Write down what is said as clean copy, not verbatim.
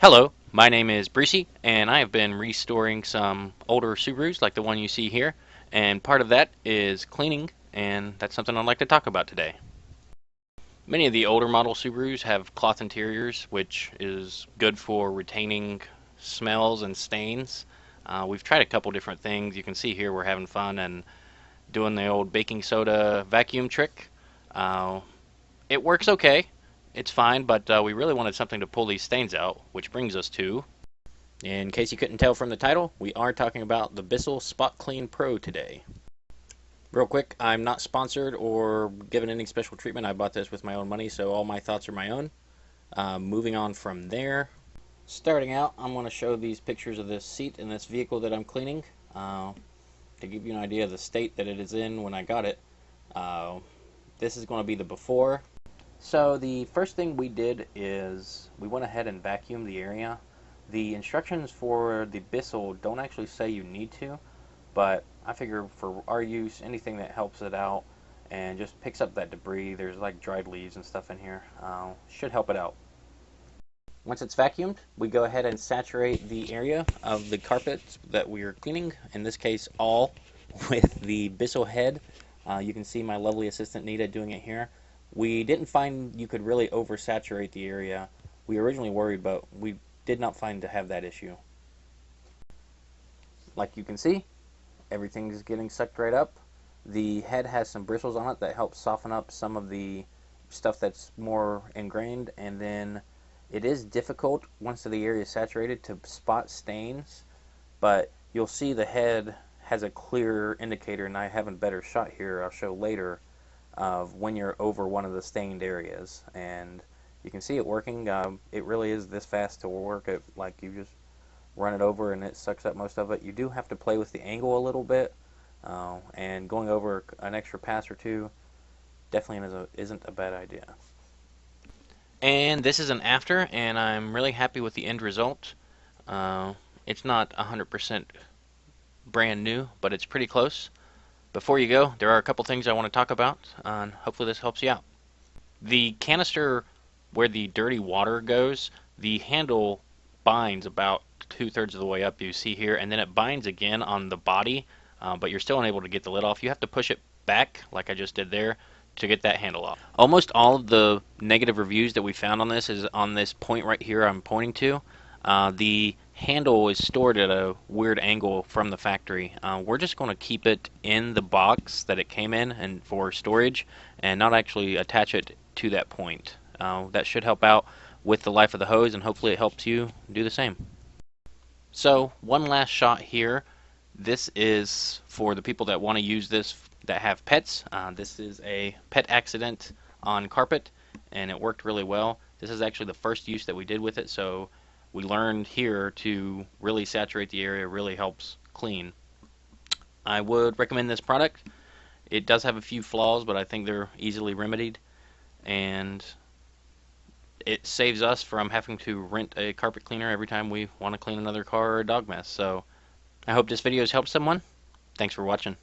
Hello, my name is Brucey, and I have been restoring some older Subarus like the one you see here, and part of that is cleaning, and that's something I'd like to talk about today. Many of the older model Subarus have cloth interiors, which is good for retaining smells and stains. We've tried a couple different things. You can see here we're having fun and doing the old baking soda vacuum trick. Uh, it works okay. It's fine, but we really wanted something to pull these stains out, which brings us to, in case you couldn't tell from the title, we are talking about the Bissel Spot Clean Pro today. Real quick, I'm not sponsored or given any special treatment. I bought this with my own money, so all my thoughts are my own. Moving on from there, starting out, I'm going to show these pictures of this seat in this vehicle that I'm cleaning to give you an idea of the state that it is in when I got it. This is going to be the before. So the first thing we did is we went ahead and vacuumed the area. The instructions for the Bissel don't actually say you need to, but I figure for our use, anything that helps it out and just picks up that debris, there's like dried leaves and stuff in here, should help it out. Once it's vacuumed, we go ahead and saturate the area of the carpets that we are cleaning, in this case all with the Bissel head. You can see my lovely assistant Nita doing it here. We didn't find you could really oversaturate the area. We originally worried, but we did not find to have that issue. Like you can see, everything's getting sucked right up. The head has some bristles on it that help soften up some of the stuff that's more ingrained, and then it is difficult once the area is saturated to spot stains, but you'll see the head has a clear indicator, and I have a better shot here I'll show later of when you're over one of the stained areas, and you can see it working. It really is this fast to work it. Like, you just run it over and it sucks up most of it. You do have to play with the angle a little bit, and going over an extra pass or two definitely isn't a bad idea. And this is an after, and I'm really happy with the end result. It's not 100% brand new, but it's pretty close. Before you go, there are a couple things I want to talk about, and hopefully this helps you out. The canister where the dirty water goes, the handle binds about 2/3 of the way up, you see here, and then it binds again on the body, but you're still unable to get the lid off. You have to push it back, like I just did there, to get that handle off. Almost all of the negative reviews that we found on this is on this point right here I'm pointing to. The handle is stored at a weird angle from the factory. We're just going to keep it in the box that it came in and for storage, and not actually attach it to that point. That should help out with the life of the hose, and hopefully it helps you do the same. So one last shot here. This is for the people that want to use this that have pets. This is a pet accident on carpet, and it worked really well. This is actually the first use that we did with it, so we learned here to really saturate the area really helps clean. I would recommend this product. It does have a few flaws, but I think they're easily remedied, and it saves us from having to rent a carpet cleaner every time we want to clean another car or a dog mess. So I hope this video has helped someone. Thanks for watching.